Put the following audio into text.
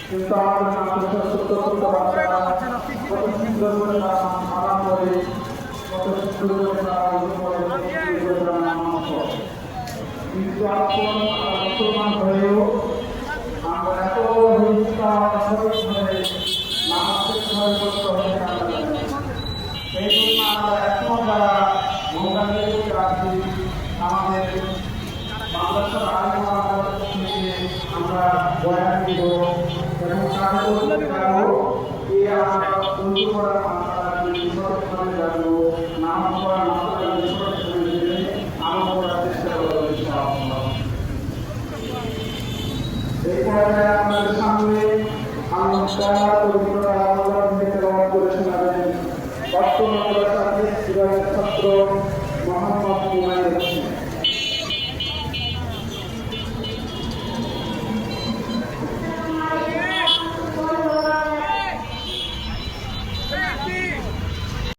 কিন্তু আমাদের ছোট্ট ছোট্ট বাচ্চারা কত সুন্দর করে আরাম করে কত সুন্দর করে কিন্তু এখন মুসলমান হয়েও আমরা এত নামাজের ভয় করতে হবে সেই জন্য আমরা এখন যারা মোবাইলের আছি আমাদের মাদ্রাসার আলোচনা থেকে আমরা বয়ান দিব এবং তৈরি করার মাত্রা জানবো নাম করার মাত্রা আমল করার চেষ্টা করবো এই পর্যায়ে আমাদের সামনে আল্লাহ তাআলা পবিত্র আল্লাহ থেকে রওনা করে শোনাবেন বর্তমান